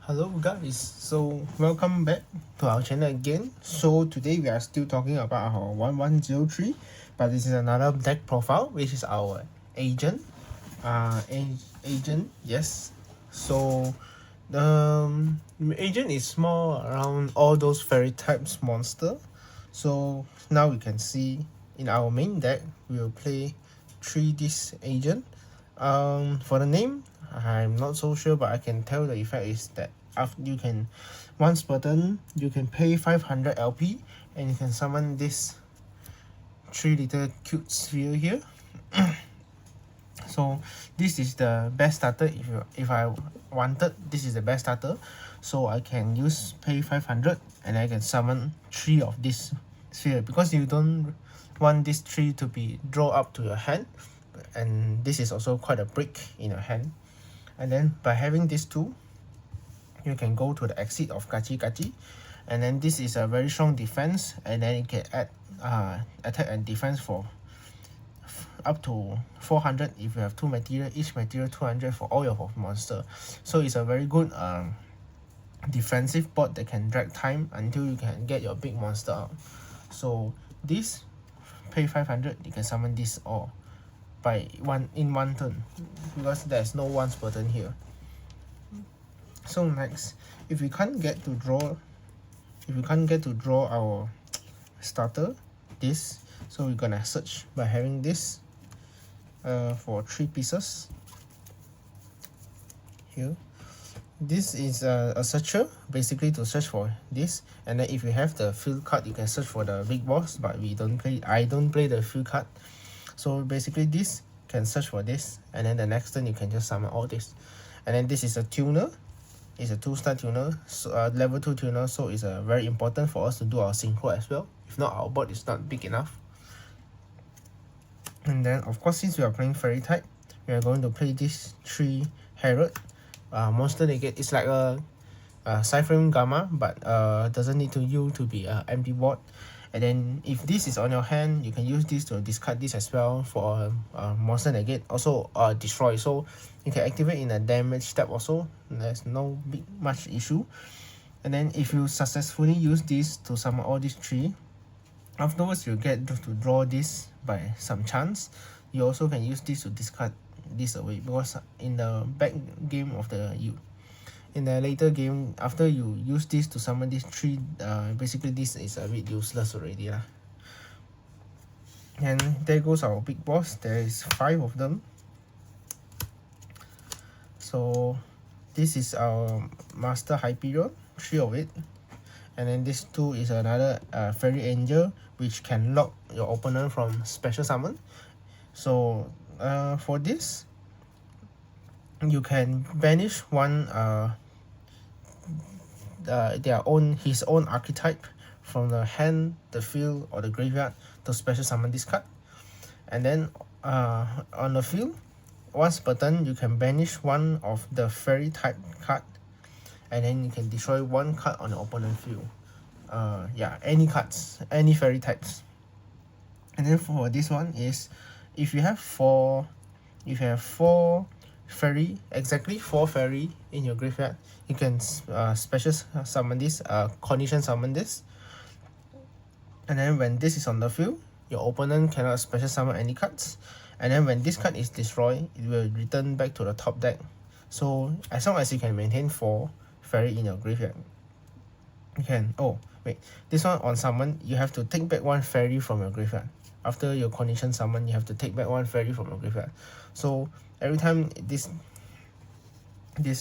Hello guys, so welcome back to our channel again. So today we are still talking about our 1103, but this is another deck profile, which is our agent. Agent, yes. So the agent is more around all those fairy types monster. So now we can see in our main deck we will play 3 this agent. For the name, I'm not so sure, but I can tell the effect is that after you can once per turn you can pay 500 LP and you can summon this 3 little cute sphere here. So this is the best starter. If I wanted, this is the best starter. So I can use pay 500 and I can summon 3 of this sphere, because you don't want this 3 to be draw up to your hand, and this is also quite a brick in your hand. And then by having these 2, you can go to the exit of Gachi Gachi, and then this is a very strong defense, and then you can add attack and defense for up to 400 if you have 2 material, each material 200 for all your monster. So it's a very good defensive board that can drag time until you can get your big monster out. So this pay 500, you can summon this all by one turn, because there's no once per turn here. So next, if we can't get to draw our starter, this, so we're gonna search by having this for 3 pieces here. This is a searcher, basically to search for this, and then if you have the field card you can search for the big boss, but I don't play the field card. So basically this can search for this, and then the next turn you can just summon all this. And then this is a tuner. It's a 2-star tuner, so level 2 tuner, so it's very important for us to do our synchro as well. If not, our board is not big enough. And then of course, since we are playing fairy type, we are going to play this 3 Herald. Monster they get is like a Cypher Gamma, but doesn't need you to be empty board. And then if this is on your hand, you can use this to discard this as well for monster negate, also destroy. So you can activate in a damage step also. There's no much issue. And then if you successfully use this to summon all these 3, afterwards you get to draw this by some chance. You also can use this to discard this away, because in the back game of in the later game, after you use this to summon these 3, basically this is a bit useless already lah. And there goes our big boss. There is 5 of them. So this is our Master Hyperion, 3 of it. And then this 2 is another Fairy Angel, which can lock your opponent from special summon. So for this, you can banish one his own archetype from the hand, the field, or the graveyard to special summon this card. And then on the field, once per turn you can banish one of the fairy type card, and then you can destroy 1 card on the opponent field. Yeah, any cards, any fairy types. And then for this one is, if you have 4 fairy, exactly 4 fairy in your graveyard, you can special summon this, condition summon this. And then when this is on the field, your opponent cannot special summon any cards. And then when this card is destroyed, it will return back to the top deck. So as long as you can maintain 4 fairy in your graveyard, you can, oh wait, this one on summon, you have to take back 1 fairy from your graveyard. After your condition summon, you have to take back 1 fairy from your graveyard. So every time this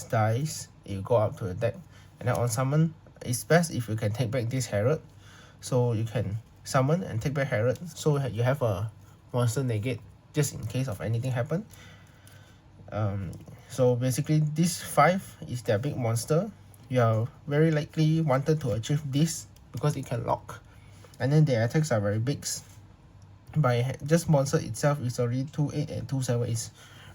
dies, you go up to the deck, and then on summon, it's best if you can take back this Herald. So you can summon and take back Herald, so you have a monster negate just in case of anything happen. So basically this 5 is their big monster. You are very likely wanted to achieve this because it can lock, and then their attacks are very big. By just monster itself is already 2-8 and 2-7. Is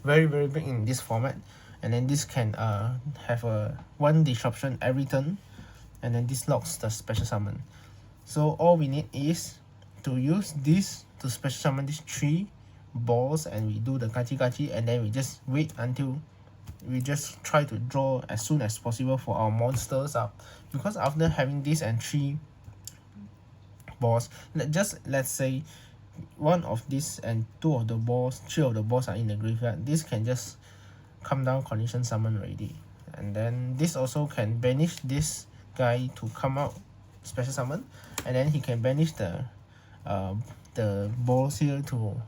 very big in this format. And then this can have a 1 disruption every turn, and then this locks the special summon. So all we need is to use this to special summon these 3 balls, and we do the Gachi Gachi, and then we just wait until we just try to draw as soon as possible for our monsters up, because after having this and 3 balls, let's say one of this and 2 of the balls, 3 of the balls are in the graveyard, this can just come down condition summon already. And then this also can banish this guy to come out special summon, and then he can banish the balls here to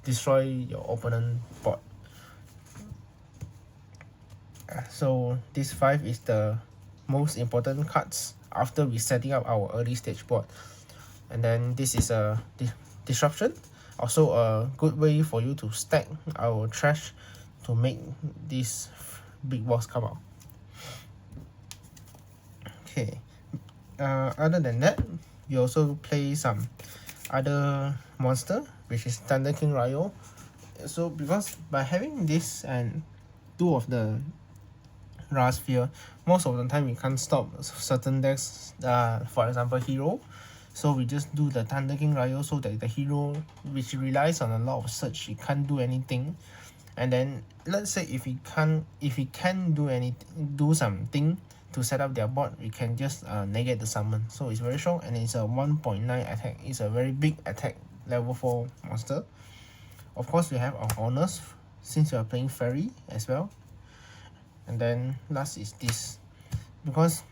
destroy your opponent board. So this 5 is the most important cards after we setting up our early stage board. And then this is a disruption, also a good way for you to stack our trash to make this big boss come out. Okay, other than that, we also play some other monster, which is Thunder King Ryo. So because by having this and 2 of the Ra Sphere, most of the time we can't stop certain decks, for example hero, so we just do the Thunder King Ryo so that the hero, which relies on a lot of search, he can't do anything. And then let's say if he can do something to set up their board, we can just negate the summon. So it's very strong, and it's a 1.9 attack. It's a very big attack, level 4 monster. Of course we have our honors since we are playing fairy as well. And then last is this, because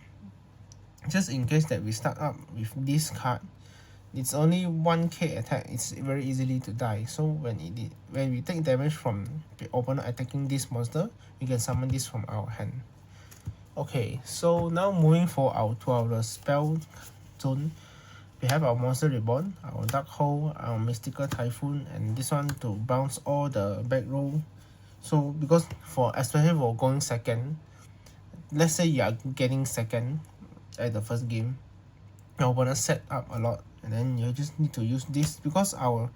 just in case that we start up with this card, it's only 1k attack, it's very easily to die. So when we take damage from the opponent attacking this monster, we can summon this from our hand. Okay, so now moving to our spell zone, we have our Monster Reborn, our Dark Hole, our Mystical Typhoon, and this one to bounce all the back row. So because especially for going second, let's say you are getting second at the first game, your opponent set up a lot, and then you just need to use this, because our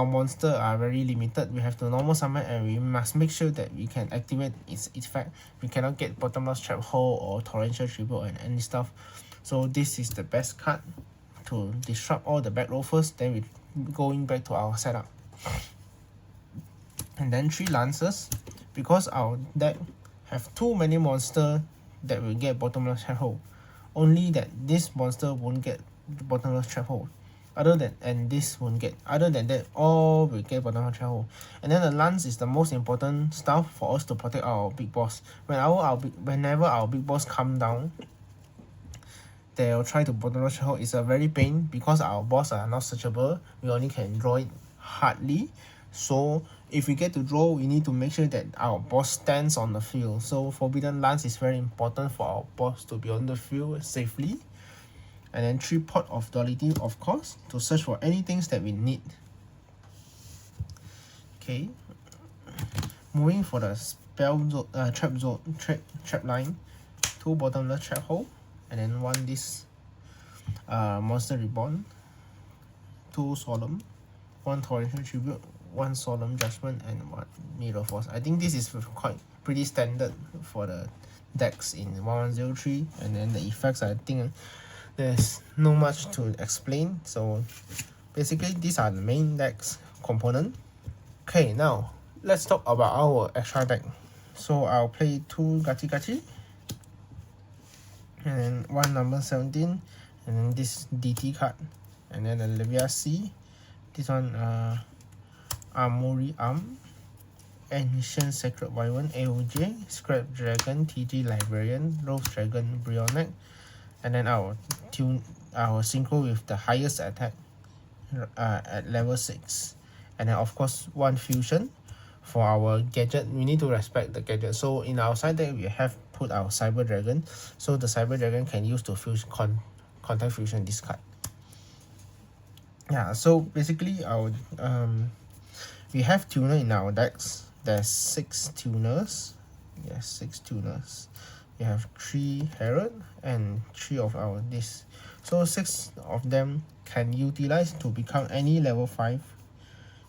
monster are very limited. We have to normal summon, and we must make sure that we can activate its effect. We cannot get Bottomless Trap Hole or Torrential Tribute and any stuff. So this is the best card to disrupt all the back row first, then we going back to our setup. And then 3 Lancers, because our deck have too many monsters that will get Bottomless Trap Hole. Only that this monster won't get Bottomless Trap Hole. Other than that, all will get Bottomless Trap Hole. And then the Lance is the most important stuff for us to protect our big boss. Whenever our big boss come down, they'll try to Bottomless Trap Hole. It's a very pain, because our boss are not searchable. We only can draw it hardly. So if we get to draw, we need to make sure that our boss stands on the field. So Forbidden Lance is very important for our boss to be on the field safely. And then 3 Pot of Duality, of course, to search for any things that we need. Okay, moving for the spell trap line, 2 Bottomless Trap Hole, and then 1 this Monster Reborn, 2 Solemn, 1 Torrential Tribute, 1 Solemn Judgment, and 1 Mirror Force. I think this is quite pretty standard for the decks in 1103, and then the effects, I think there's no much to explain. So basically these are the main decks component. Okay, now let's talk about our extra deck. So I'll play 2 Gachi Gachi, and then 1 number 17, and then this DT card, and then the Olivia C, this one Armory Arm, Ancient Sacred Wyvern AOJ, Scrap Dragon, TG Librarian, Rose Dragon, Brionac, and then our synchro with the highest attack at level 6. And then of course 1 fusion for our gadget. We need to respect the gadget. So in our side deck we have put our Cyber Dragon, so the Cyber Dragon can use to fuse contact fusion this card. Yeah, so basically our we have tuner in our decks. There's 6 tuners. Yes, 6 tuners. We have 3 Herald and 3 of our this. So 6 of them can utilize to become any level 5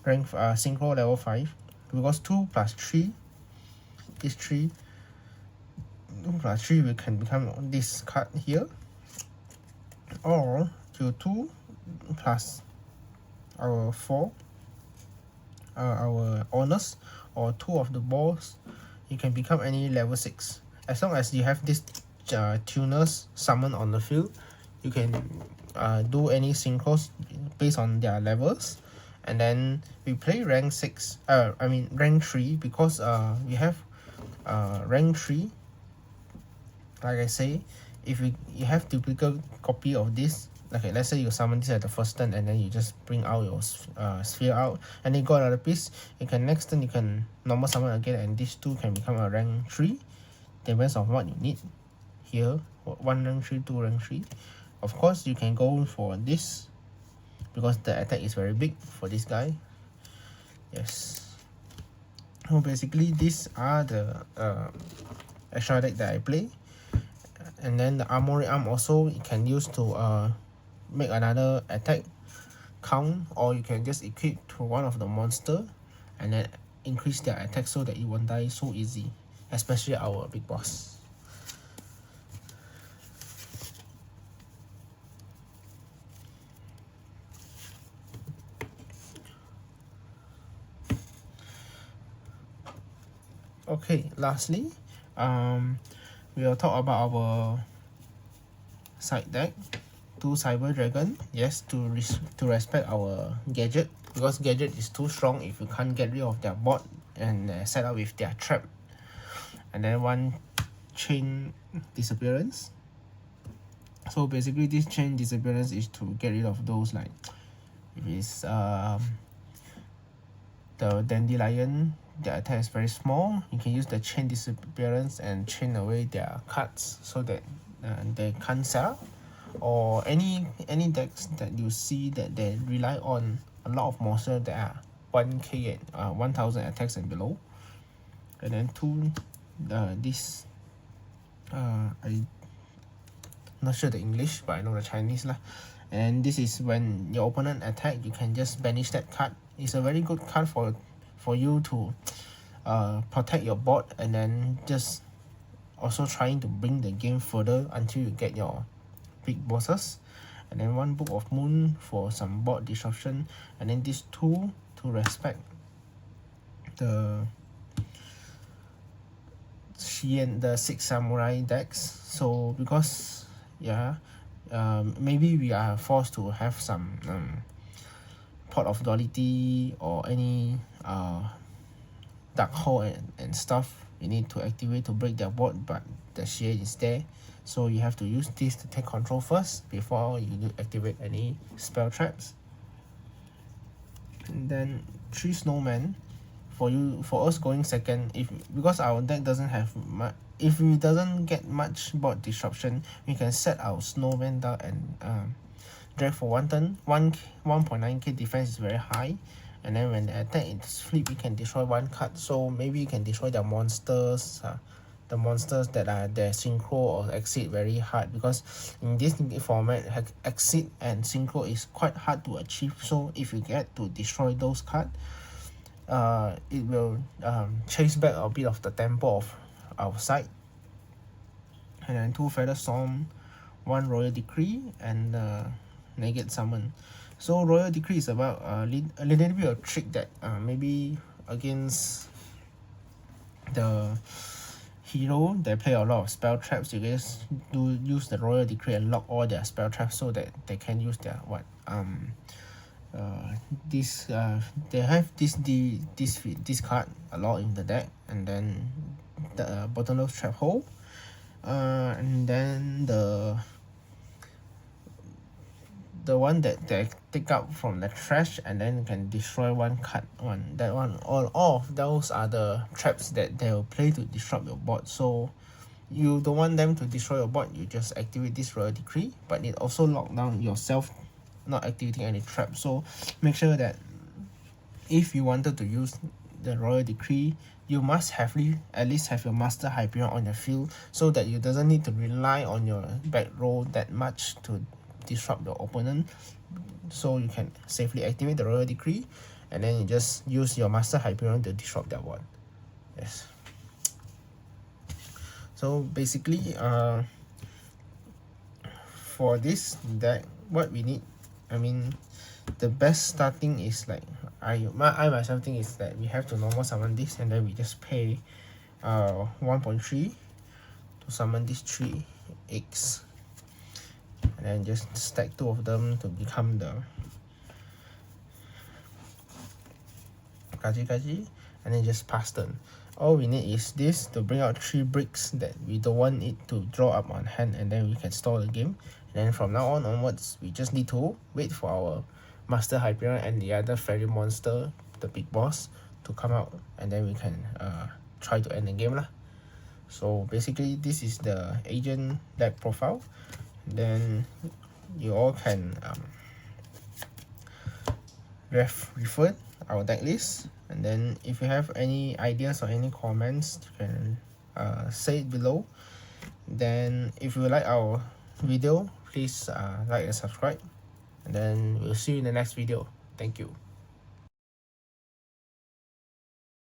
rank synchro level 5, because 2 plus 3 is 3. 2 plus 3 we can become this card here, or 2 plus our 4 our honors, or 2 of the balls, you can become any level 6 as long as you have this tuners summon on the field. You can do any synchros based on their levels. And then we play rank 6, I mean rank 3, because we have rank 3. Like I say, if you have duplicate copy of this, okay, let's say you summon this at the first turn and then you just bring out your sphere out and then you got another piece, you can next turn you can normal summon again, and these two can become a rank 3. Depends on what you need here. 1 rank 3, 2 rank 3. Of course you can go for this because the attack is very big for this guy. Yes, so basically these are the extra deck that I play. And then the armory arm also you can use to make another attack count, or you can just equip to one of the monster and then increase their attack so that you won't die so easy, especially our big boss. Okay, lastly, we will talk about our side deck. 2 Cyber Dragon, yes, to respect our gadget, because gadget is too strong if you can't get rid of their bot and set up with their trap. And then 1 Chain Disappearance. So basically this Chain Disappearance is to get rid of those, like if it's the Dandelion, their attack is very small, you can use the Chain Disappearance and chain away their cards so that they can't set up. Or any decks that you see that they rely on a lot of monsters that are 1k and 1000 attacks and below. And then 2 this I'm not sure the English, but I know the Chinese lah. And this is when your opponent attack, you can just banish that card. It's a very good card for you to protect your board, and then just also trying to bring the game further until you get your big bosses. And then 1 Book of Moon for some board disruption, and then these 2 to respect the Xian, the 6 Samurai decks. So because maybe we are forced to have some Pot of Duality or any Dark Hole and stuff you need to activate to break their board, but the Xian is there. So you have to use this to take control first before you do activate any spell traps. And then 3 Snowman for us going second, because our deck doesn't have much, if we doesn't get much board disruption, we can set our Snowman down and drag for 1 turn. 1.9k defense is very high, and then when the attack is flipped, we can destroy 1 card. So maybe you can destroy their monsters, the monsters that are their synchro or exit very hard, because in this format exit and synchro is quite hard to achieve. So if you get to destroy those cards, it will chase back a bit of the tempo of our side. And then 2 Feather Storm, 1 Royal Decree, and Negate Summon. So Royal Decree is about a little bit of trick that maybe against the hero they play a lot of spell traps, you guys do use the Royal Decree and lock all their spell traps so that they can use their they have this card a lot in the deck. And then the Bottomless Trap Hole, and then the one that they take out from the trash and then can destroy 1 card. All of those are the traps that they will play to disrupt your board. So you don't want them to destroy your board, you just activate this Royal Decree, but it also lock down yourself not activating any trap. So make sure that if you wanted to use the Royal Decree, you must at least have your Master Hyperion on your field, so that you doesn't need to rely on your back row that much to disrupt your opponent. So you can safely activate the Royal Decree, and then you just use your Master Hyperion to disrupt that one. Yes. So basically for this deck, what we need, I mean, the best starting is like I myself think is that we have to normal summon this, and then we just pay 1.3 to summon these 3 eggs, and then just stack 2 of them to become the Kaji, and then just pass turn. All we need is this to bring out 3 bricks that we don't want it to draw up on hand, and then we can stall the game. And then from now on onwards, we just need to wait for our Master Hyperion and the other fairy monster, the big boss, to come out, and then we can try to end the game lah. So basically this is the agent deck profile. Then you all can refer our deck list, and then if you have any ideas or any comments, you can say it below. Then if you like our video, please like and subscribe, and then we'll see you in the next video. Thank you.